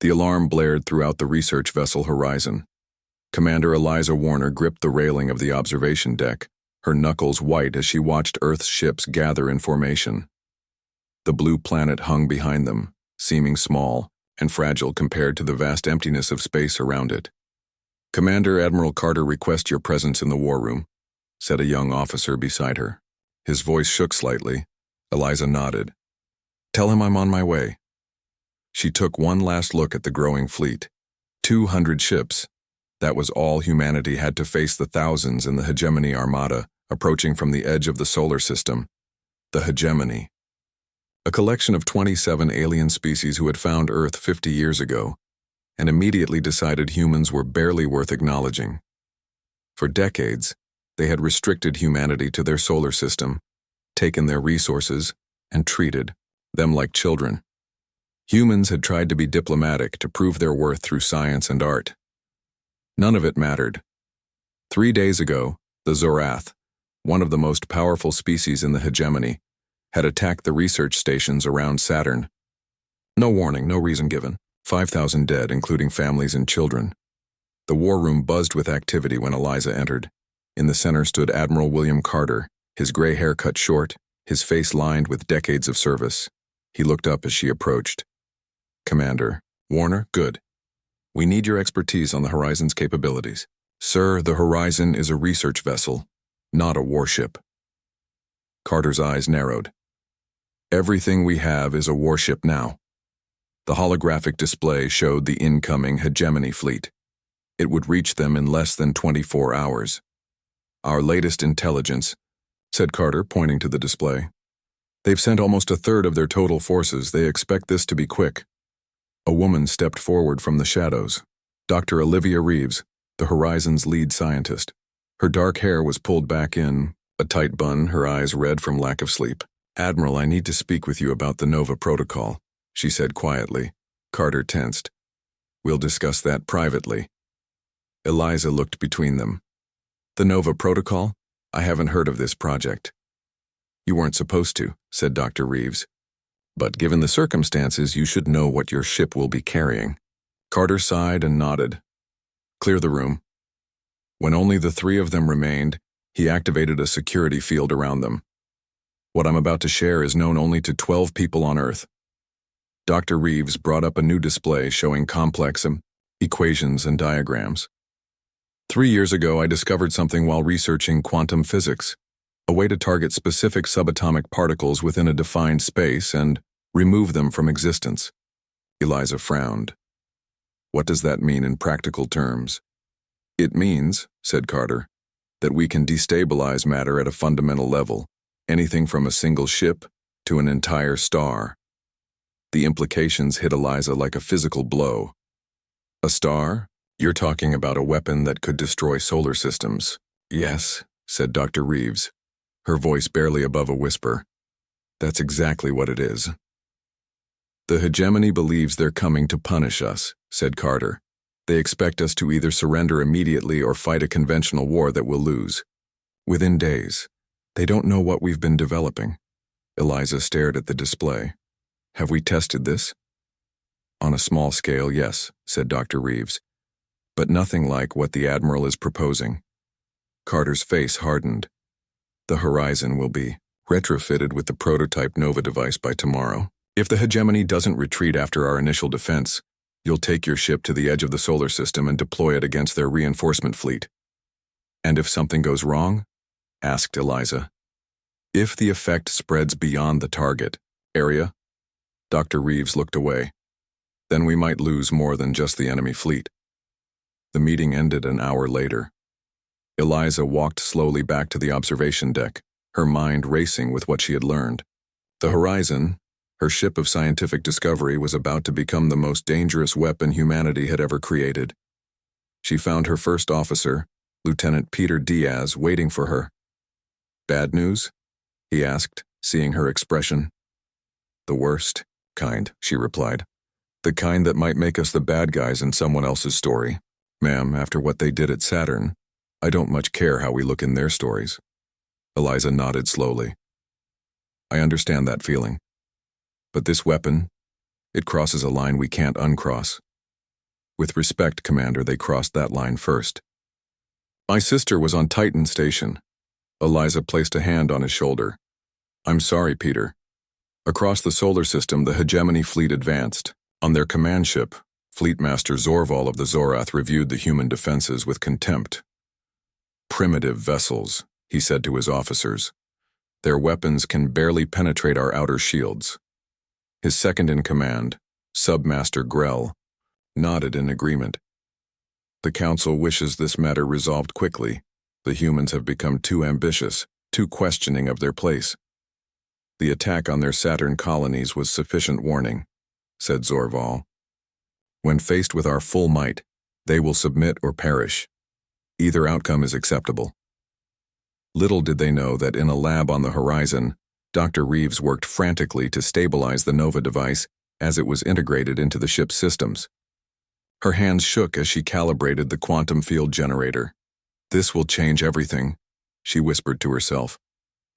The alarm blared throughout the research vessel horizon. Commander Eliza Warner gripped the railing of the observation deck, her knuckles white as she watched Earth's ships gather in formation. The blue planet hung behind them, seeming small and fragile compared to the vast emptiness of space around it. "Commander Admiral Carter requests your presence in the war room," said a young officer beside her. His voice shook slightly. Eliza nodded. "Tell him I'm on my way." She took one last look at the growing fleet. 200 ships. That was all humanity had to face the thousands in the Hegemony Armada approaching from the edge of the solar system. The Hegemony. A collection of 27 alien species who had found Earth 50 years ago and immediately decided humans were barely worth acknowledging. For decades, they had restricted humanity to their solar system, taken their resources, and treated them like children. Humans had tried to be diplomatic to prove their worth through science and art. None of it mattered. 3 days ago, the Zorath, one of the most powerful species in the Hegemony, had attacked the research stations around Saturn. No warning, no reason given. 5,000 dead, including families and children. The war room buzzed with activity when Eliza entered. In the center stood Admiral William Carter, his gray hair cut short, his face lined with decades of service. He looked up as she approached. "Commander Warner, good. We need your expertise on the Horizon's capabilities." "Sir, the Horizon is a research vessel, not a warship." Carter's eyes narrowed. "Everything we have is a warship now." The holographic display showed the incoming Hegemony fleet. It would reach them in less than 24 hours. "Our latest intelligence," said Carter, pointing to the display. "They've sent almost a third of their total forces. They expect this to be quick." A woman stepped forward from the shadows. Dr. Olivia Reeves, the Horizon's lead scientist. Her dark hair was pulled back in a tight bun, her eyes red from lack of sleep. "Admiral, I need to speak with you about the Nova Protocol," she said quietly. Carter tensed. "We'll discuss that privately." Eliza looked between them. "The Nova Protocol? I haven't heard of this project." "You weren't supposed to," said Dr. Reeves. "But given the circumstances, you should know what your ship will be carrying." Carter sighed and nodded. "Clear the room." When only the three of them remained, he activated a security field around them. "What I'm about to share is known only to 12 people on Earth." Dr. Reeves brought up a new display showing complex equations and diagrams. 3 years ago, I discovered something while researching quantum physics, a way to target specific subatomic particles within a defined space and remove them from existence." Eliza frowned. "What does that mean in practical terms?" "It means," said Carter, "that we can destabilize matter at a fundamental level, anything from a single ship to an entire star." The implications hit Eliza like a physical blow. "A star? You're talking about a weapon that could destroy solar systems." "Yes," said Dr. Reeves, her voice barely above a whisper. "That's exactly what it is." "The Hegemony believes they're coming to punish us," said Carter. "They expect us to either surrender immediately or fight a conventional war that we'll lose. Within days. They don't know what we've been developing." Eliza stared at the display. "Have we tested this?" "On a small scale, yes," said Dr. Reeves. "But nothing like what the Admiral is proposing." Carter's face hardened. "The Horizon will be retrofitted with the prototype Nova device by tomorrow. If the Hegemony doesn't retreat after our initial defense, you'll take your ship to the edge of the solar system and deploy it against their reinforcement fleet." "And if something goes wrong?" asked Eliza. "If the effect spreads beyond the target area," Dr. Reeves looked away, "then we might lose more than just the enemy fleet." The meeting ended an hour later. Eliza walked slowly back to the observation deck, her mind racing with what she had learned. The Horizon, her ship of scientific discovery, was about to become the most dangerous weapon humanity had ever created. She found her first officer, Lieutenant Peter Diaz, waiting for her. "Bad news?" he asked, seeing her expression. "The worst kind," she replied. "The kind that might make us the bad guys in someone else's story. Ma'am, after what they did at Saturn, I don't much care how we look in their stories." Eliza nodded slowly. "I understand that feeling. But this weapon, it crosses a line we can't uncross." With respect, Commander, they crossed that line first. My sister was on Titan Station. Eliza placed a hand on his shoulder. I'm sorry, Peter. Across the solar system, the hegemony fleet advanced. On their command ship, Fleet Master Zorval of the Zorath reviewed the human defenses with contempt. Primitive vessels, he said to his officers. Their weapons can barely penetrate our outer shields. His second-in-command, Submaster Grell, nodded in agreement. The Council wishes this matter resolved quickly. The humans have become too ambitious, too questioning of their place. The attack on their Saturn colonies was sufficient warning, said Zorval. When faced with our full might, they will submit or perish. Either outcome is acceptable. Little did they know that in a lab on the horizon, Dr. Reeves worked frantically to stabilize the Nova device as it was integrated into the ship's systems. Her hands shook as she calibrated the quantum field generator. This will change everything, she whispered to herself,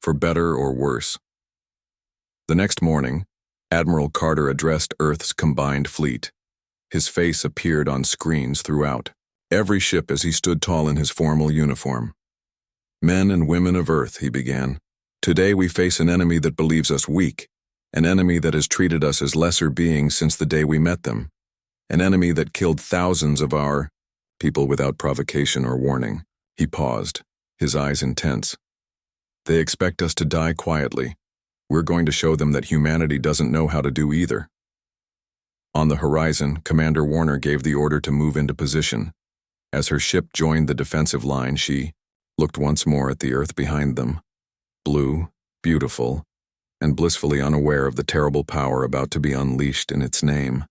for better or worse. The next morning, Admiral Carter addressed Earth's combined fleet. His face appeared on screens throughout, every ship as he stood tall in his formal uniform. Men and women of Earth, he began. Today we face an enemy that believes us weak, an enemy that has treated us as lesser beings since the day we met them, an enemy that killed thousands of our people without provocation or warning. He paused, his eyes intense. They expect us to die quietly. We're going to show them that humanity doesn't know how to do either. On the horizon, Commander Warner gave the order to move into position. As her ship joined the defensive line, she looked once more at the Earth behind them, blue, beautiful, and blissfully unaware of the terrible power about to be unleashed in its name.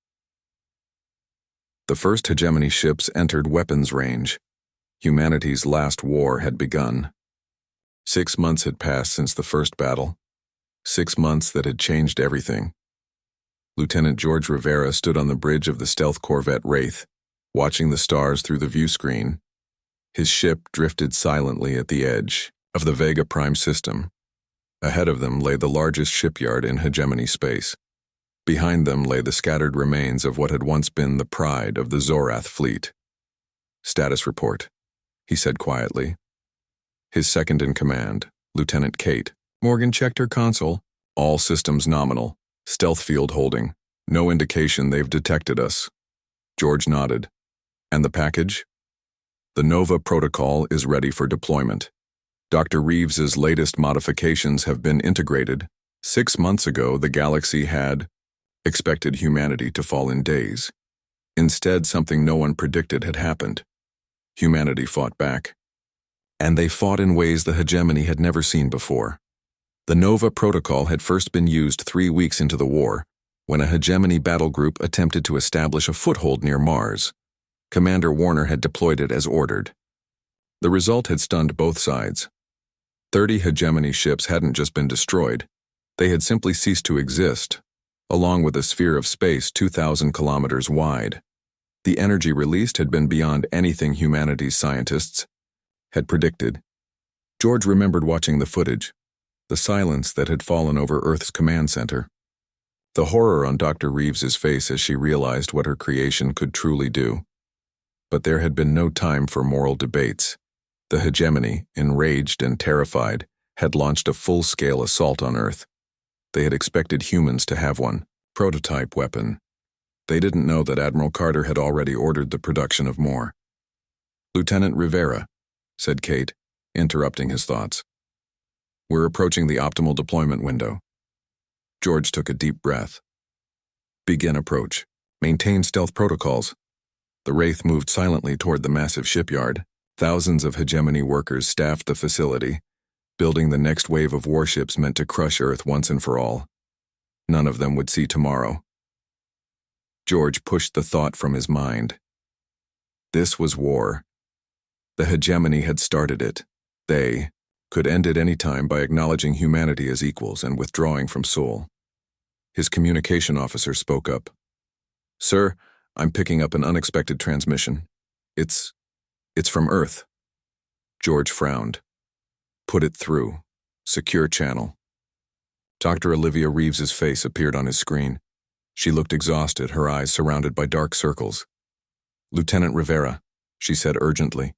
The first hegemony ships entered weapons range. Humanity's last war had begun. 6 months had passed since the first battle. 6 months that had changed everything. Lieutenant George Rivera stood on the bridge of the stealth corvette Wraith, watching the stars through the view screen. His ship drifted silently at the edge of the Vega Prime system. Ahead of them lay the largest shipyard in hegemony space. Behind them lay the scattered remains of what had once been the pride of the Zorath fleet. Status report, he said quietly. His second-in-command, Lieutenant Kate Morgan, checked her console. All systems nominal. Stealth field holding. No indication they've detected us. George nodded. And the package? The Nova protocol is ready for deployment. Dr. Reeves's latest modifications have been integrated. 6 months ago, the galaxy had expected humanity to fall in days. Instead, something no one predicted had happened. Humanity fought back. And they fought in ways the hegemony had never seen before. The Nova protocol had first been used 3 weeks into the war, when a hegemony battle group attempted to establish a foothold near Mars. Commander Warner had deployed it as ordered. The result had stunned both sides. 30 hegemony ships hadn't just been destroyed, they had simply ceased to exist, along with a sphere of space 2,000 kilometers wide. The energy released had been beyond anything humanity's scientists had predicted. George remembered watching the footage, the silence that had fallen over Earth's command center. The horror on Dr. Reeves's face as she realized what her creation could truly do. But there had been no time for moral debates. The hegemony, enraged and terrified, had launched a full-scale assault on Earth. They had expected humans to have one, prototype weapon. They didn't know that Admiral Carter had already ordered the production of more. Lieutenant Rivera, said Kate, interrupting his thoughts. We're approaching the optimal deployment window. George took a deep breath. Begin approach. Maintain stealth protocols. The Wraith moved silently toward the massive shipyard. Thousands of hegemony workers staffed the facility, building the next wave of warships meant to crush Earth once and for all. None of them would see tomorrow. George pushed the thought from his mind. This was war. The hegemony had started it. They could end it any time by acknowledging humanity as equals and withdrawing from Sol. His communication officer spoke up. Sir, I'm picking up an unexpected transmission. It's from Earth. George frowned. Put it through. Secure channel. Dr. Olivia Reeves's face appeared on his screen. She looked exhausted, her eyes surrounded by dark circles. "Lieutenant Rivera," she said urgently,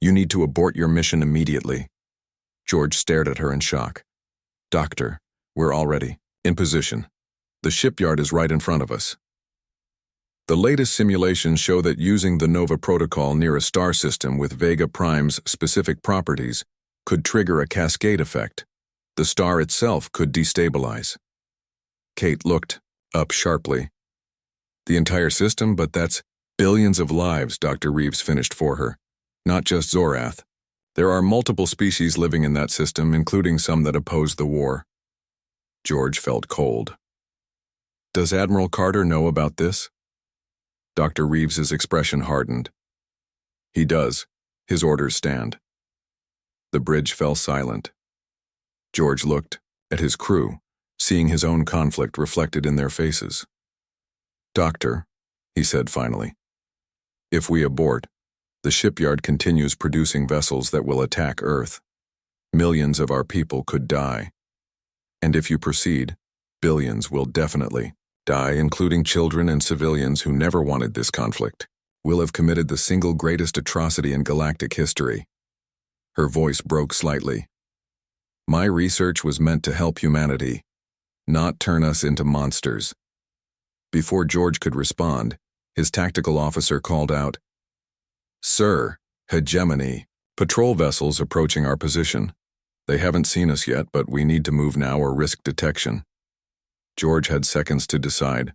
"you need to abort your mission immediately." George stared at her in shock. "Doctor, we're already in position. The shipyard is right in front of us." The latest simulations show that using the NOVA protocol near a star system with Vega Prime's specific properties could trigger a cascade effect. The star itself could destabilize. Kate looked up sharply. "The entire system, but that's billions of lives," Dr. Reeves finished for her. "Not just Zorath. There are multiple species living in that system, including some that oppose the war." George felt cold. "Does Admiral Carter know about this?" Dr. Reeves's expression hardened. "He does. His orders stand." The bridge fell silent. George looked at his crew, seeing his own conflict reflected in their faces. "Doctor," he said finally, "if we abort, the shipyard continues producing vessels that will attack Earth. Millions of our people could die. And if you proceed, billions will definitely die, including children and civilians who never wanted this conflict. We'll have committed the single greatest atrocity in galactic history." Her voice broke slightly. "My research was meant to help humanity, not turn us into monsters." Before George could respond, his tactical officer called out, "Sir, hegemony, patrol vessels approaching our position. They haven't seen us yet, but we need to move now or risk detection." George had seconds to decide: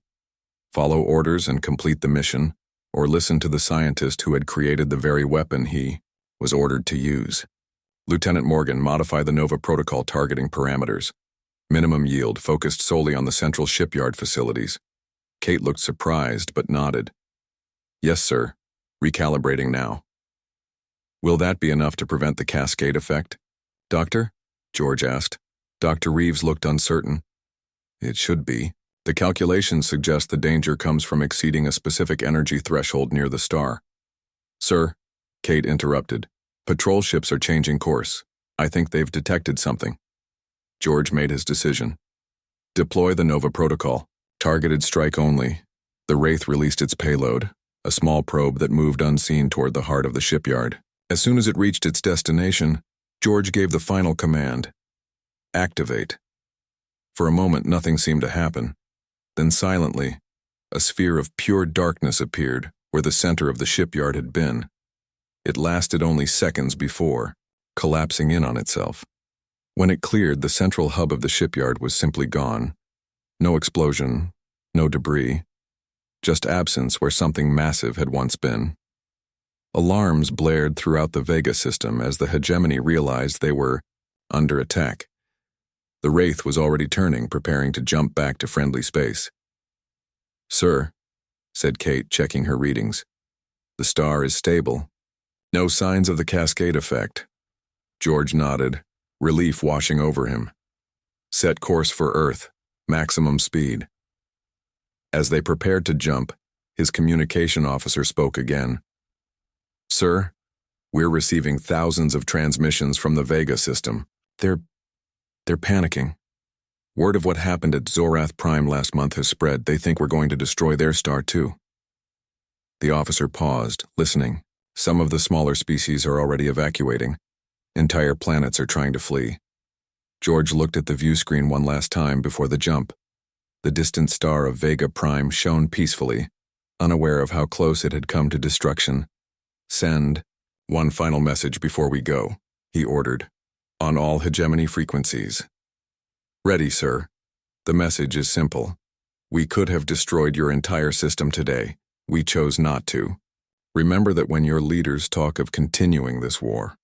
follow orders and complete the mission, or listen to the scientist who had created the very weapon he was ordered to use. "Lieutenant Morgan, modify the NOVA protocol targeting parameters. Minimum yield, focused solely on the central shipyard facilities." Kate looked surprised but nodded. "Yes, sir. Recalibrating now." "Will that be enough to prevent the cascade effect, Doctor?" George asked. Dr. Reeves looked uncertain. "It should be. The calculations suggest the danger comes from exceeding a specific energy threshold near the star." "Sir," Kate interrupted, "patrol ships are changing course. I think they've detected something." George made his decision. "Deploy the NOVA protocol. Targeted strike only." The Wraith released its payload, a small probe that moved unseen toward the heart of the shipyard. As soon as it reached its destination, George gave the final command: "Activate." For a moment, nothing seemed to happen. Then silently, a sphere of pure darkness appeared where the center of the shipyard had been. It lasted only seconds before collapsing in on itself. When it cleared, the central hub of the shipyard was simply gone. No explosion, no debris, just absence where something massive had once been. Alarms blared throughout the Vega system as the hegemony realized they were under attack. The Wraith was already turning, preparing to jump back to friendly space. "Sir," said Kate, checking her readings, "the star is stable. No signs of the cascade effect." George nodded, relief washing over him. "Set course for Earth, maximum speed." As they prepared to jump, his communication officer spoke again. "Sir, we're receiving thousands of transmissions from the Vega system. They're panicking. Word of what happened at Zorath Prime last month has spread. They think we're going to destroy their star too." The officer paused, listening. Some of the smaller species are already evacuating. Entire planets are trying to flee. George looked at the view screen one last time before the jump. The distant star of Vega Prime shone peacefully, unaware of how close it had come to destruction. "Send one final message before we go," he ordered. "On all hegemony frequencies." "Ready, sir." The message is simple. "We could have destroyed your entire system today. We chose not to. Remember that when your leaders talk of continuing this war."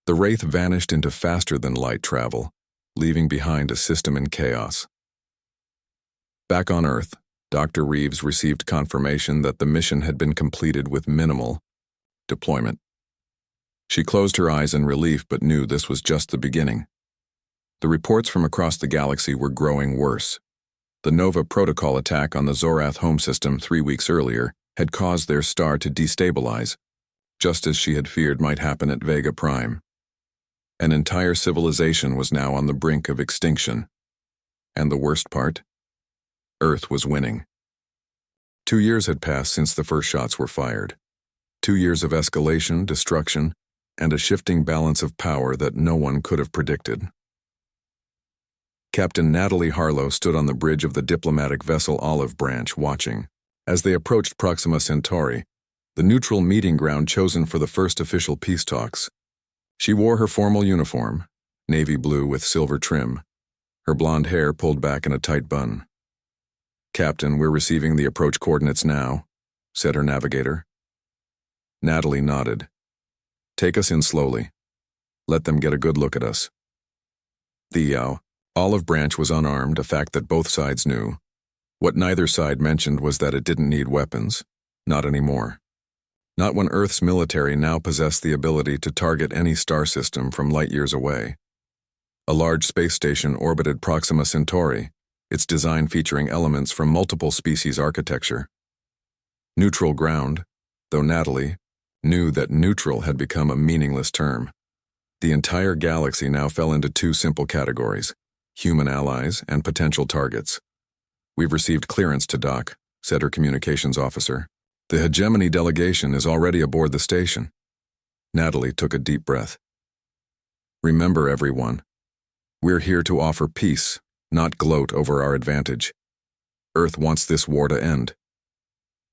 The Wraith vanished into faster-than-light travel, leaving behind a system in chaos. Back on Earth, Dr. Reeves received confirmation that the mission had been completed with minimal deployment. She closed her eyes in relief but knew this was just the beginning. The reports from across the galaxy were growing worse. The NOVA protocol attack on the Zorath home system 3 weeks earlier had caused their star to destabilize, just as she had feared might happen at Vega Prime. An entire civilization was now on the brink of extinction. And the worst part? Earth was winning. 2 years had passed since the first shots were fired. 2 years of escalation, destruction, and a shifting balance of power that no one could have predicted. Captain Natalie Harlow stood on the bridge of the diplomatic vessel Olive Branch watching. As they approached Proxima Centauri, the neutral meeting ground chosen for the first official peace talks, she wore her formal uniform, navy blue with silver trim, her blonde hair pulled back in a tight bun. "Captain, we're receiving the approach coordinates now," said her navigator. Natalie nodded. "Take us in slowly. Let them get a good look at us." The Olive Branch was unarmed, a fact that both sides knew. What neither side mentioned was that it didn't need weapons. Not anymore. Not when Earth's military now possessed the ability to target any star system from light years away. A large space station orbited Proxima Centauri, its design featuring elements from multiple species architecture. Neutral ground, though Natalie knew that neutral had become a meaningless term. The entire galaxy now fell into two simple categories: human allies and potential targets. "We've received clearance to dock," said her communications officer. "The hegemony delegation is already aboard the station." Natalie took a deep breath. "Remember, everyone, we're here to offer peace, not gloat over our advantage. Earth wants this war to end."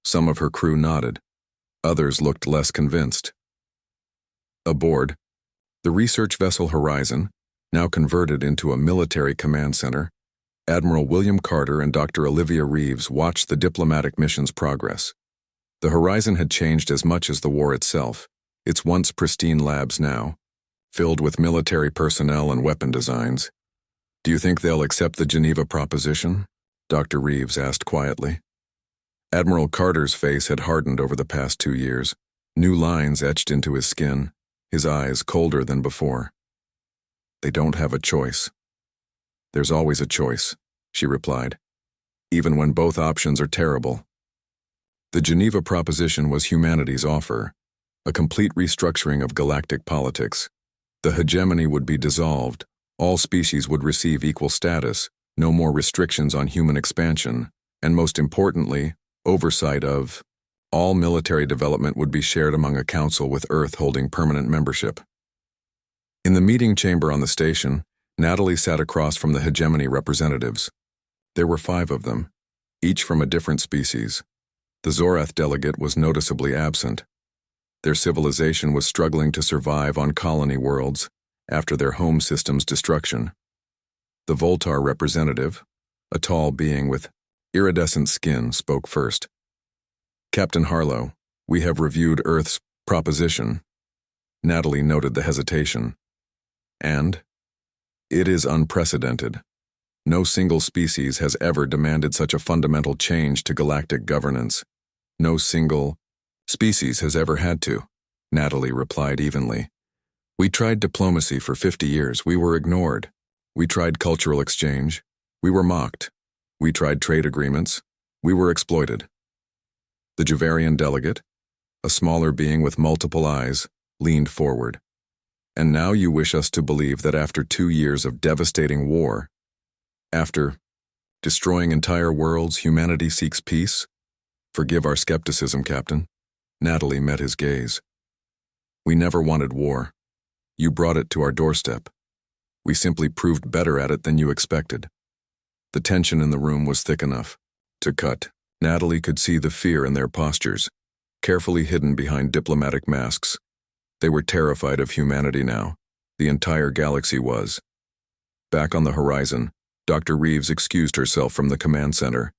Some of her crew nodded. Others looked less convinced. Aboard, the research vessel Horizon, now converted into a military command center, Admiral William Carter and Dr. Olivia Reeves watched the diplomatic mission's progress. The Horizon had changed as much as the war itself, its once pristine labs now, filled with military personnel and weapon designs. "Do you think they'll accept the Geneva Proposition?" Dr. Reeves asked quietly. Admiral Carter's face had hardened over the past 2 years, new lines etched into his skin, his eyes colder than before. "They don't have a choice." "There's always a choice," she replied, "even when both options are terrible." The Geneva Proposition was humanity's offer, a complete restructuring of galactic politics. The hegemony would be dissolved, all species would receive equal status, no more restrictions on human expansion, and most importantly, oversight of all military development would be shared among a council with Earth holding permanent membership. In the meeting chamber on the station, Natalie sat across from the hegemony representatives. There were 5 of them, each from a different species. The Zorath delegate was noticeably absent. Their civilization was struggling to survive on colony worlds after their home system's destruction. The Voltar representative, a tall being with iridescent skin, spoke first. "Captain Harlow, we have reviewed Earth's proposition." Natalie noted the hesitation. "And? It is unprecedented. No single species has ever demanded such a fundamental change to galactic governance. No single species has ever had to," Natalie replied evenly. "We tried diplomacy for 50 years. We were ignored. We tried cultural exchange. We were mocked. We tried trade agreements. We were exploited." The Javarian delegate, a smaller being with multiple eyes, leaned forward. "And now you wish us to believe that after 2 years of devastating war, after destroying entire worlds, humanity seeks peace? Forgive our skepticism, Captain." Natalie met his gaze. "We never wanted war. You brought it to our doorstep. We simply proved better at it than you expected." The tension in the room was thick enough to cut. Natalie could see the fear in their postures, carefully hidden behind diplomatic masks. They were terrified of humanity now. The entire galaxy was. Back on the Horizon, Dr. Reeves excused herself from the command center.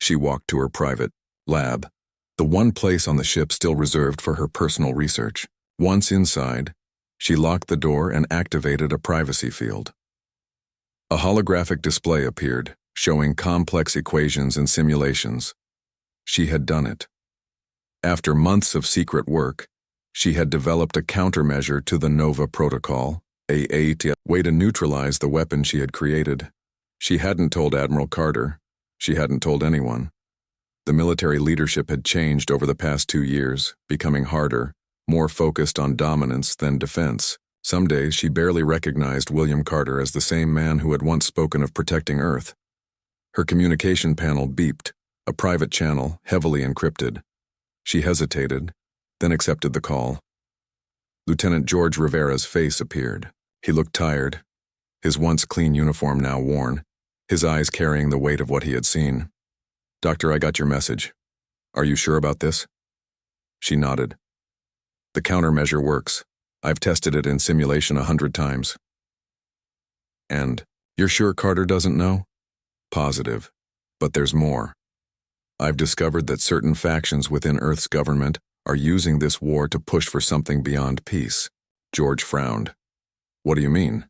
She walked to her private lab, the one place on the ship still reserved for her personal research. Once inside, she locked the door and activated a privacy field. A holographic display appeared, showing complex equations and simulations. She had done it. After months of secret work, she had developed a countermeasure to the NOVA protocol, a way to neutralize the weapon she had created. She hadn't told Admiral Carter. She hadn't told anyone. The military leadership had changed over the past 2 years, becoming harder, more focused on dominance than defense. Some days she barely recognized William Carter as the same man who had once spoken of protecting Earth. Her communication panel beeped, a private channel, heavily encrypted. She hesitated, then accepted the call. Lieutenant George Rivera's face appeared. He looked tired, his once clean uniform now worn, his eyes carrying the weight of what he had seen. "Doctor, I got your message. Are you sure about this?" She nodded. "The countermeasure works. I've tested it in simulation 100 times. And, you're sure Carter doesn't know?" "Positive. But there's more. I've discovered that certain factions within Earth's government are using this war to push for something beyond peace." George frowned. "What do you mean?"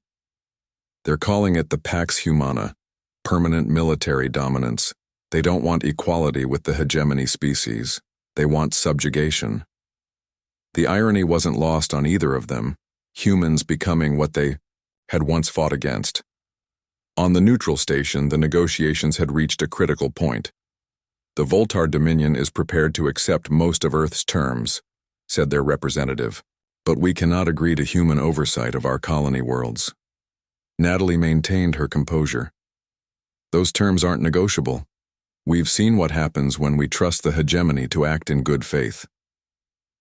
"They're calling it the Pax Humana, permanent military dominance. They don't want equality with the hegemony species. They want subjugation." The irony wasn't lost on either of them, humans becoming what they had once fought against. On the neutral station, the negotiations had reached a critical point. "The Voltar Dominion is prepared to accept most of Earth's terms," said their representative, "but we cannot agree to human oversight of our colony worlds." Natalie maintained her composure. "Those terms aren't negotiable. We've seen what happens when we trust the hegemony to act in good faith."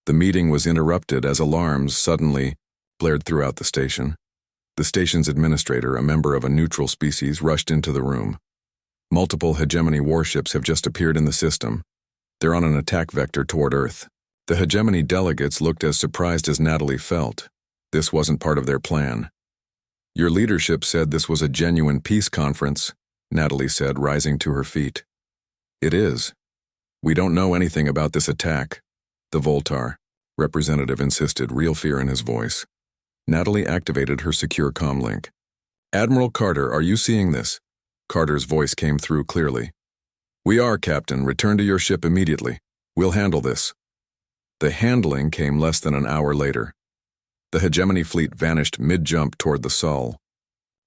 The meeting was interrupted as alarms suddenly blared throughout the station. The station's administrator, a member of a neutral species, rushed into the room. "Multiple hegemony warships have just appeared in the system. They're on an attack vector toward Earth." The hegemony delegates looked as surprised as Natalie felt. This wasn't part of their plan. "Your leadership said this was a genuine peace conference," Natalie said, rising to her feet. "It is. We don't know anything about this attack," the Voltar representative insisted, real fear in his voice. Natalie activated her secure comlink. "Admiral Carter, are you seeing this?" Carter's voice came through clearly. "We are, Captain. Return to your ship immediately. We'll handle this." The handling came less than an hour later. The hegemony fleet vanished mid-jump toward the Sol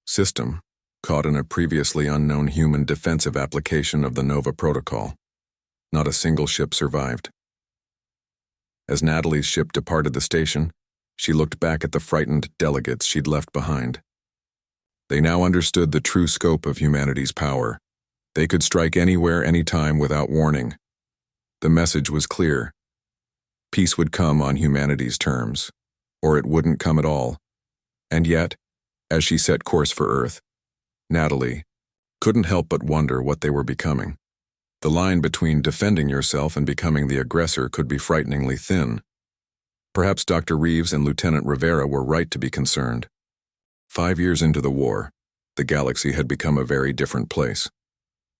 system, caught in a previously unknown human defensive application of the Nova Protocol. Not a single ship survived. As Natalie's ship departed the station, she looked back at the frightened delegates she'd left behind. They now understood the true scope of humanity's power. They could strike anywhere, anytime, without warning. The message was clear. Peace would come on humanity's terms, or it wouldn't come at all. And yet, as she set course for Earth, Natalie couldn't help but wonder what they were becoming. The line between defending yourself and becoming the aggressor could be frighteningly thin. Perhaps Dr. Reeves and Lieutenant Rivera were right to be concerned. 5 years into the war, the galaxy had become a very different place.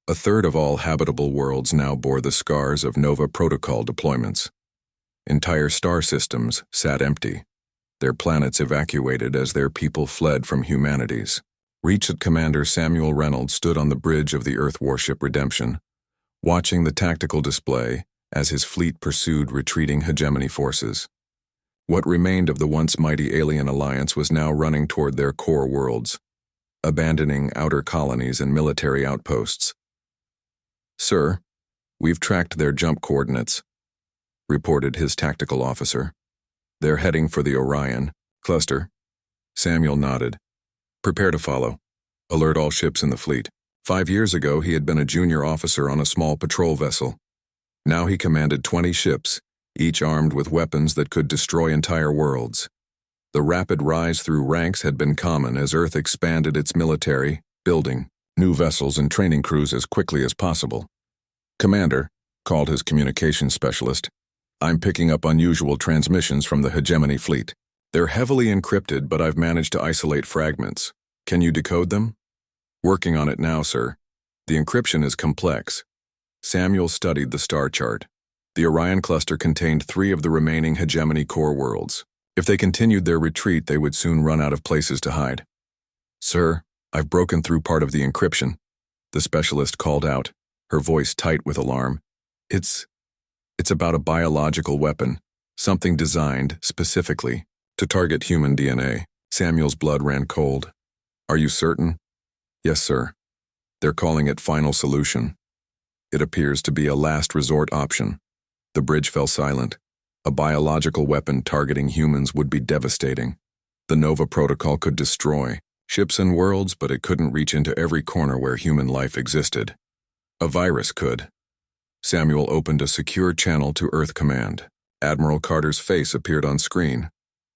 A third of all habitable worlds now bore the scars of Nova Protocol deployments. Entire star systems sat empty, their planets evacuated as their people fled from humanity's. Reached Commander Samuel Reynolds stood on the bridge of the Earth warship Redemption, watching the tactical display as his fleet pursued retreating hegemony forces. What remained of the once mighty alien alliance was now running toward their core worlds, abandoning outer colonies and military outposts. "Sir, we've tracked their jump coordinates," reported his tactical officer. "They're heading for the Orion cluster." Samuel nodded. "Prepare to follow. Alert all ships in the fleet." 5 years ago, he had been a junior officer on a small patrol vessel. Now he commanded 20 ships, each armed with weapons that could destroy entire worlds. The rapid rise through ranks had been common as Earth expanded its military, building new vessels and training crews as quickly as possible. "Commander," called his communications specialist, "I'm picking up unusual transmissions from the hegemony fleet. They're heavily encrypted, but I've managed to isolate fragments. Can you decode them?" "Working on it now, sir. The encryption is complex." Samuel studied the star chart. The Orion cluster contained 3 of the remaining hegemony core worlds. If they continued their retreat, they would soon run out of places to hide. "Sir, I've broken through part of the encryption," the specialist called out, her voice tight with alarm. It's about a biological weapon, something designed, specifically, to target human DNA." Samuel's blood ran cold. "Are you certain?" "Yes, sir. They're calling it Final Solution. It appears to be a last resort option." The bridge fell silent. A biological weapon targeting humans would be devastating. The Nova Protocol could destroy ships and worlds, but it couldn't reach into every corner where human life existed. A virus could. Samuel opened a secure channel to Earth Command. Admiral Carter's face appeared on screen,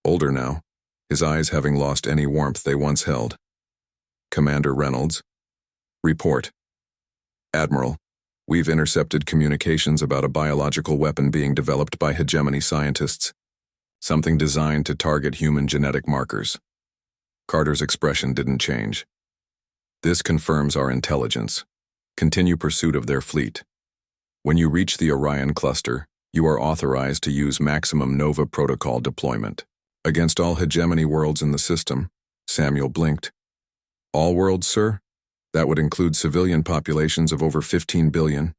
older now, his eyes having lost any warmth they once held. Commander Reynolds. Report. Admiral, we've intercepted communications about a biological weapon being developed by hegemony scientists. Something designed to target human genetic markers. Carter's expression didn't change. This confirms our intelligence. Continue pursuit of their fleet. When you reach the Orion cluster, you are authorized to use maximum Nova protocol deployment. Against all hegemony worlds in the system. Samuel blinked. All worlds, sir? That would include civilian populations of over 15 billion.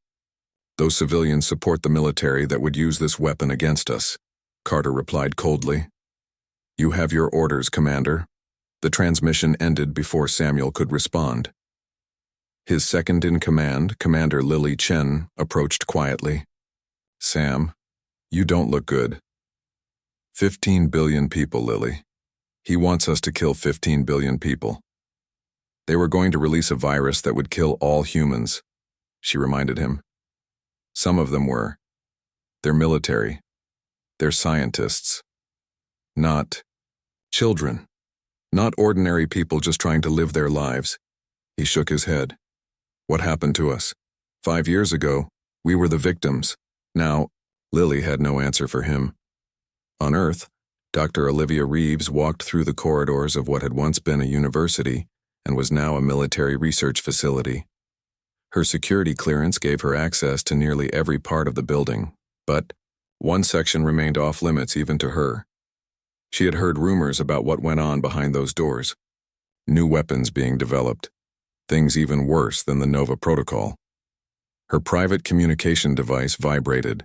Those civilians support the military that would use this weapon against us, Carter replied coldly. You have your orders, Commander. The transmission ended before Samuel could respond. His second-in-command, Commander Lily Chen, approached quietly. Sam, you don't look good. 15 billion people, Lily. He wants us to kill 15 billion people. They were going to release a virus that would kill all humans, she reminded him. Some of them were. They're military. They're scientists. Not children. Not ordinary people just trying to live their lives. He shook his head. What happened to us? 5 years ago, we were the victims. Now, Lily had no answer for him. On Earth, Dr. Olivia Reeves walked through the corridors of what had once been a university and was now a military research facility. Her security clearance gave her access to nearly every part of the building, but one section remained off-limits even to her. She had heard rumors about what went on behind those doors. New weapons being developed. Things even worse than the Nova Protocol. Her private communication device vibrated.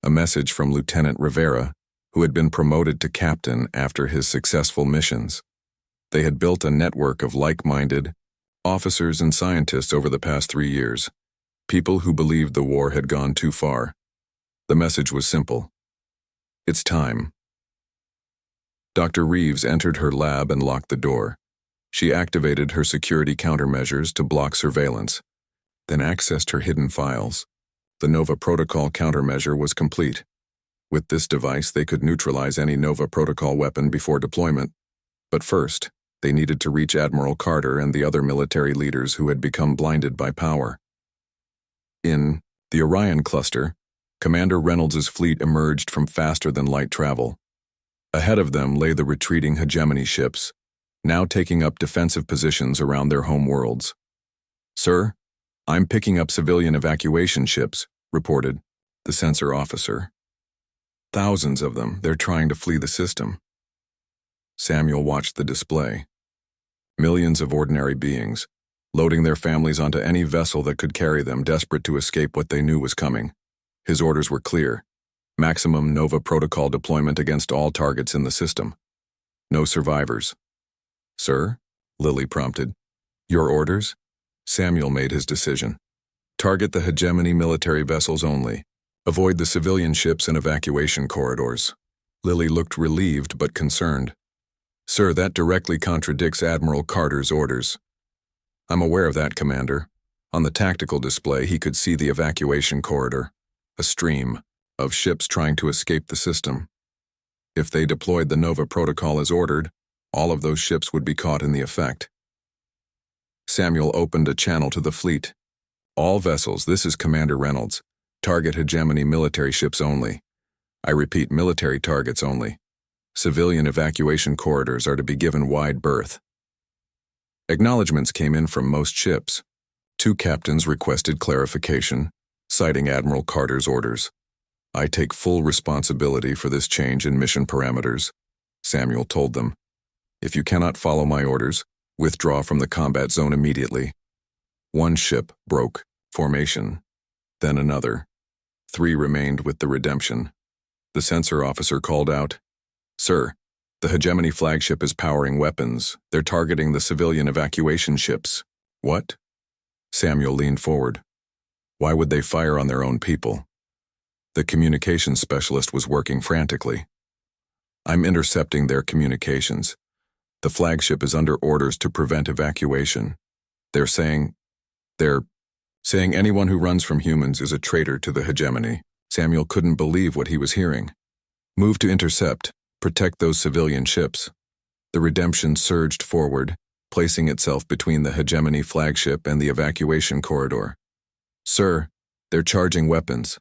A message from Lieutenant Rivera, who had been promoted to captain after his successful missions. They had built a network of like-minded officers and scientists over the past 3 years. People who believed the war had gone too far. The message was simple. It's time. Dr. Reeves entered her lab and locked the door. She activated her security countermeasures to block surveillance, then accessed her hidden files. The Nova Protocol countermeasure was complete. With this device, they could neutralize any Nova Protocol weapon before deployment. But first, they needed to reach Admiral Carter and the other military leaders who had become blinded by power. In the Orion cluster, Commander Reynolds' fleet emerged from faster-than-light travel. Ahead of them lay the retreating hegemony ships, now taking up defensive positions around their home worlds. Sir, I'm picking up civilian evacuation ships, reported the sensor officer. Thousands of them, they're trying to flee the system. Samuel watched the display. Millions of ordinary beings, loading their families onto any vessel that could carry them, desperate to escape what they knew was coming. His orders were clear. Maximum Nova Protocol deployment against all targets in the system. No survivors. Sir? Lily prompted. Your orders? Samuel made his decision. Target the hegemony military vessels only. Avoid the civilian ships and evacuation corridors. Lily looked relieved but concerned. Sir, that directly contradicts Admiral Carter's orders. I'm aware of that, Commander. On the tactical display, he could see the evacuation corridor. A stream of ships trying to escape the system. If they deployed the Nova Protocol as ordered, all of those ships would be caught in the effect. Samuel opened a channel to the fleet. All vessels, this is Commander Reynolds. Target hegemony military ships only. I repeat, military targets only. Civilian evacuation corridors are to be given wide berth. Acknowledgements came in from most ships. 2 captains requested clarification, citing Admiral Carter's orders. I take full responsibility for this change in mission parameters, Samuel told them. If you cannot follow my orders, withdraw from the combat zone immediately. 1 ship broke formation, then another. 3 remained with the redemption. The sensor officer called out, Sir, the hegemony flagship is powering weapons. They're targeting the civilian evacuation ships. What? Samuel leaned forward. Why would they fire on their own people? The communications specialist was working frantically. I'm intercepting their communications. The flagship is under orders to prevent evacuation. They're saying anyone who runs from humans is a traitor to the hegemony. Samuel couldn't believe what he was hearing. Move to intercept, protect those civilian ships. The Redemption surged forward, placing itself between the Hegemony flagship and the evacuation corridor. Sir, they're charging weapons.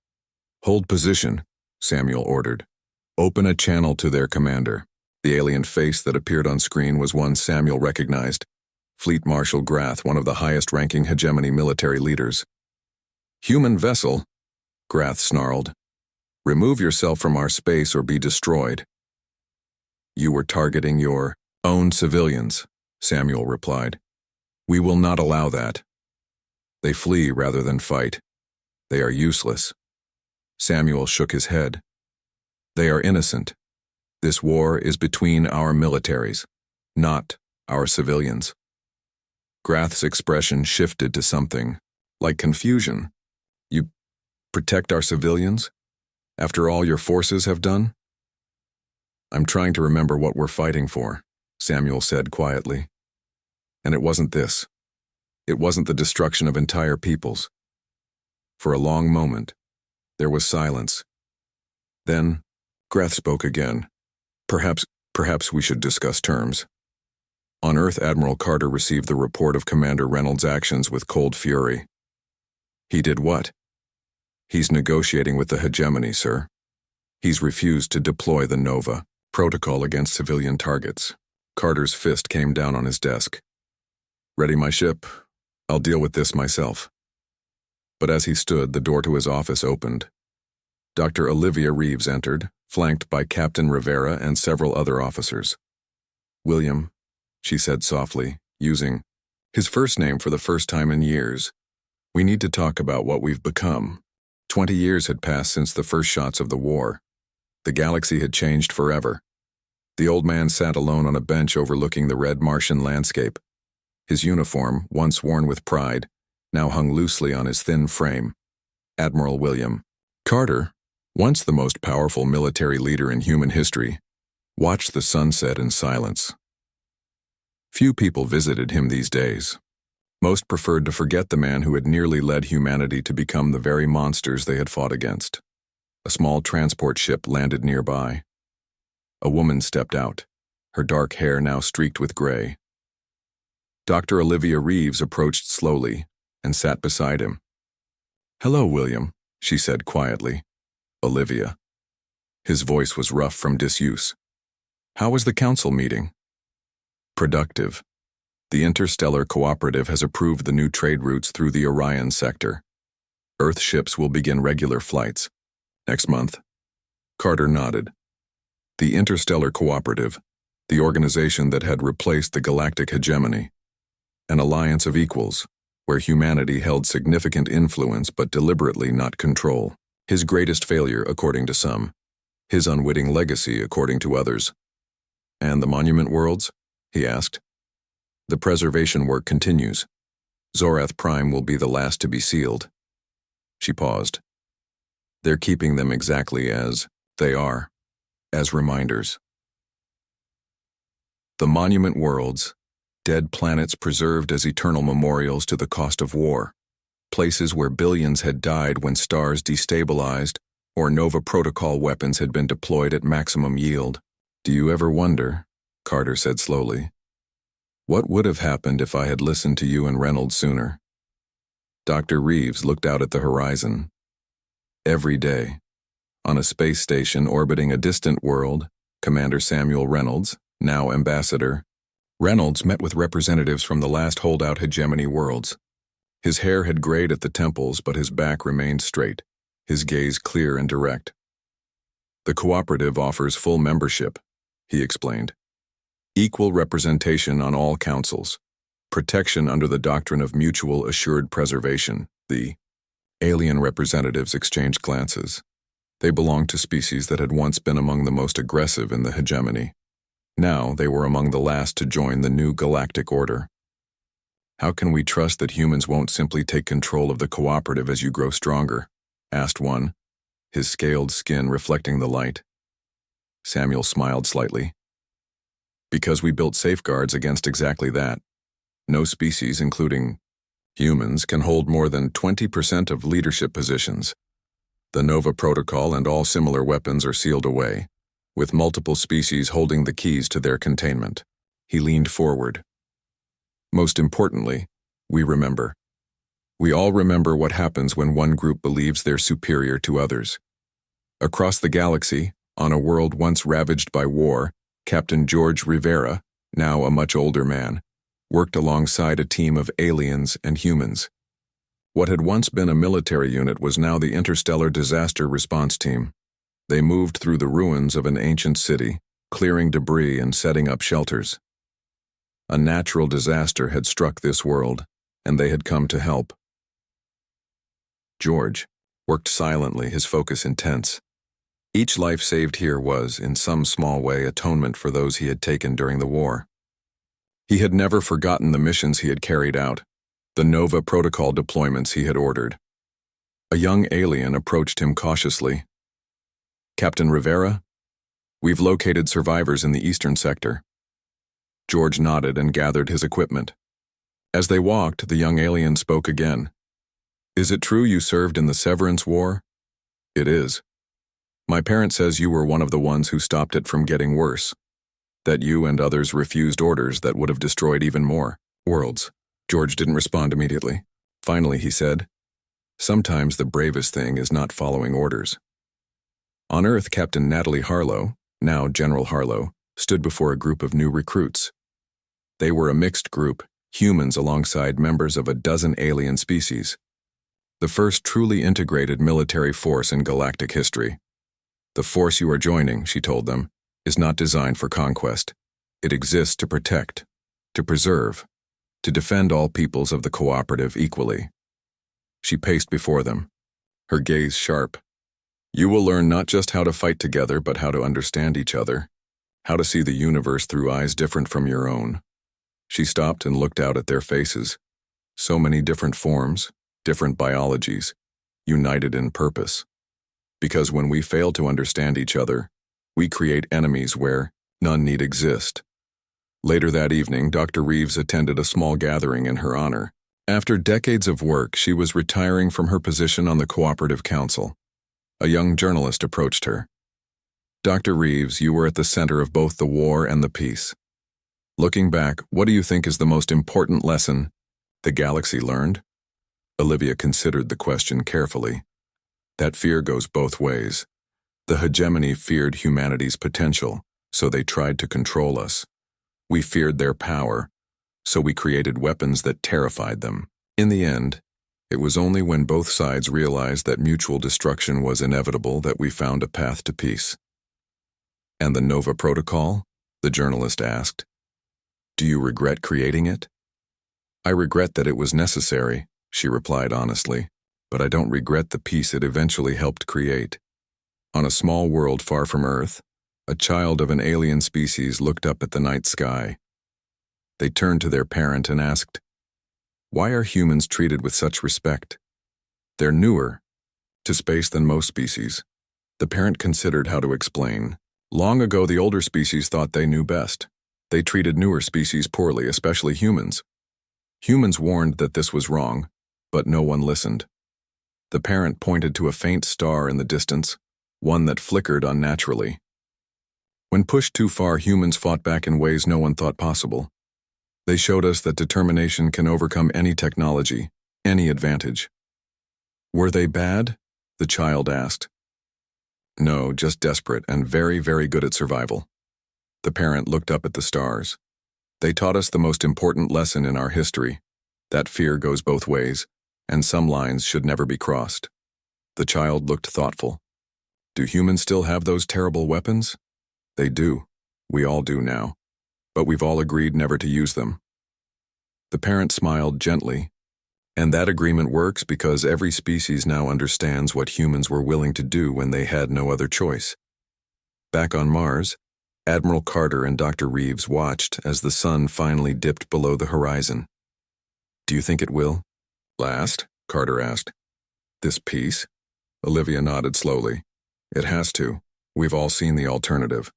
Hold position, Samuel ordered. Open a channel to their commander. The alien face that appeared on screen was one Samuel recognized. Fleet Marshal Grath, one of the highest-ranking Hegemony military leaders. Human vessel, Grath snarled. Remove yourself from our space or be destroyed. You were targeting your own civilians, Samuel replied. We will not allow that. They flee rather than fight. They are useless. Samuel shook his head. They are innocent. This war is between our militaries, not our civilians. Grath's expression shifted to something like confusion. You protect our civilians? After all your forces have done? I'm trying to remember what we're fighting for, Samuel said quietly. And it wasn't this. It wasn't the destruction of entire peoples. For a long moment, there was silence. Then, Grath spoke again. Perhaps we should discuss terms. On Earth, Admiral Carter received the report of Commander Reynolds' actions with cold fury. He did what? He's negotiating with the Hegemony, sir. He's refused to deploy the Nova protocol against civilian targets. Carter's fist came down on his desk. Ready my ship. I'll deal with this myself. But as he stood, the door to his office opened. Dr. Olivia Reeves entered, flanked by Captain Rivera and several other officers. William, she said softly, using his first name for the first time in years. We need to talk about what we've become. 20 years had passed since the first shots of the war. The galaxy had changed forever. The old man sat alone on a bench overlooking the red Martian landscape. His uniform, once worn with pride, now hung loosely on his thin frame. Admiral William Carter, once the most powerful military leader in human history, watched the sunset in silence. Few people visited him these days. Most preferred to forget the man who had nearly led humanity to become the very monsters they had fought against. A small transport ship landed nearby. A woman stepped out, her dark hair now streaked with gray. Dr. Olivia Reeves approached slowly and sat beside him. Hello, William, she said quietly. Olivia. His voice was rough from disuse. How was the council meeting? Productive. The Interstellar Cooperative has approved the new trade routes through the Orion sector. Earth ships will begin regular flights. Next month. Carter nodded. The Interstellar Cooperative, the organization that had replaced the Galactic Hegemony. An alliance of equals, where humanity held significant influence but deliberately not control. His greatest failure, according to some. His unwitting legacy, according to others. And the monument worlds? He asked. The preservation work continues. Zorath Prime will be the last to be sealed. She paused. They're keeping them exactly as they are, as reminders. The monument worlds, dead planets preserved as eternal memorials to the cost of war, places where billions had died when stars destabilized or Nova Protocol weapons had been deployed at maximum yield. Do you ever wonder, Carter said slowly, what would have happened if I had listened to you and Reynolds sooner? Dr. Reeves looked out at the horizon. Every day, on a space station orbiting a distant world, Commander Samuel Reynolds, now ambassador, Reynolds met with representatives from the last holdout hegemony worlds. His hair had grayed at the temples, but his back remained straight, his gaze clear and direct. The cooperative offers full membership, he explained. Equal representation on all councils. Protection under the doctrine of mutual assured preservation. The alien representatives exchanged glances. They belonged to species that had once been among the most aggressive in the hegemony. Now they were among the last to join the new galactic order. How can we trust that humans won't simply take control of the cooperative as you grow stronger? Asked one, his scaled skin reflecting the light. Samuel smiled slightly. Because we built safeguards against exactly that. No species, including humans, can hold more than 20% of leadership positions. The Nova Protocol and all similar weapons are sealed away, with multiple species holding the keys to their containment. He leaned forward. Most importantly, we remember. We all remember what happens when one group believes they're superior to others. Across the galaxy, on a world once ravaged by war, Captain George Rivera, now a much older man, worked alongside a team of aliens and humans. What had once been a military unit was now the Interstellar Disaster Response Team. They moved through the ruins of an ancient city, clearing debris and setting up shelters. A natural disaster had struck this world, and they had come to help. George worked silently, his focus intense. Each life saved here was, in some small way, atonement for those he had taken during the war. He had never forgotten the missions he had carried out, the Nova Protocol deployments he had ordered. A young alien approached him cautiously. "Captain Rivera, we've located survivors in the eastern sector." George nodded and gathered his equipment. As they walked, the young alien spoke again. "Is it true you served in the Severance War?" "It is. My parent says you were one of the ones who stopped it from getting worse, that you and others refused orders that would have destroyed even more worlds." George didn't respond immediately. Finally, he said, "Sometimes the bravest thing is not following orders." On Earth, Captain Natalie Harlow, now General Harlow, stood before a group of new recruits. They were a mixed group, humans alongside members of a dozen alien species. The first truly integrated military force in galactic history. "The force you are joining," she told them, "is not designed for conquest. It exists to protect, to preserve, to defend all peoples of the cooperative equally." She paced before them, her gaze sharp. "You will learn not just how to fight together, but how to understand each other, how to see the universe through eyes different from your own." She stopped and looked out at their faces. So many different forms, different biologies, united in purpose. Because when we fail to understand each other, we create enemies where none need exist. Later that evening, Dr. Reeves attended a small gathering in her honor. After decades of work, she was retiring from her position on the Cooperative Council. A young journalist approached her. "Dr. Reeves, you were at the center of both the war and the peace. Looking back, what do you think is the most important lesson the galaxy learned?" Olivia considered the question carefully. "That fear goes both ways. The hegemony feared humanity's potential, so they tried to control us. We feared their power, so we created weapons that terrified them. In the end, it was only when both sides realized that mutual destruction was inevitable that we found a path to peace." "And the Nova Protocol?" the journalist asked. "Do you regret creating it?" "I regret that it was necessary," she replied honestly, "but I don't regret the peace it eventually helped create." On a small world far from Earth, a child of an alien species looked up at the night sky. They turned to their parent and asked, "Why are humans treated with such respect? They're newer to space than most species." The parent considered how to explain. "Long ago, the older species thought they knew best. They treated newer species poorly, especially humans. Humans warned that this was wrong, but no one listened." The parent pointed to a faint star in the distance, one that flickered unnaturally. "When pushed too far, humans fought back in ways no one thought possible. They showed us that determination can overcome any technology, any advantage." "Were they bad?" the child asked. "No, just desperate and very, very good at survival." The parent looked up at the stars. "They taught us the most important lesson in our history, that fear goes both ways, and some lines should never be crossed." The child looked thoughtful. "Do humans still have those terrible weapons?" "They do. We all do now. But we've all agreed never to use them." The parent smiled gently. "And that agreement works because every species now understands what humans were willing to do when they had no other choice." Back on Mars, Admiral Carter and Dr. Reeves watched as the sun finally dipped below the horizon. "Do you think it will last?" Carter asked. "This peace?" Olivia nodded slowly. "It has to. We've all seen the alternative.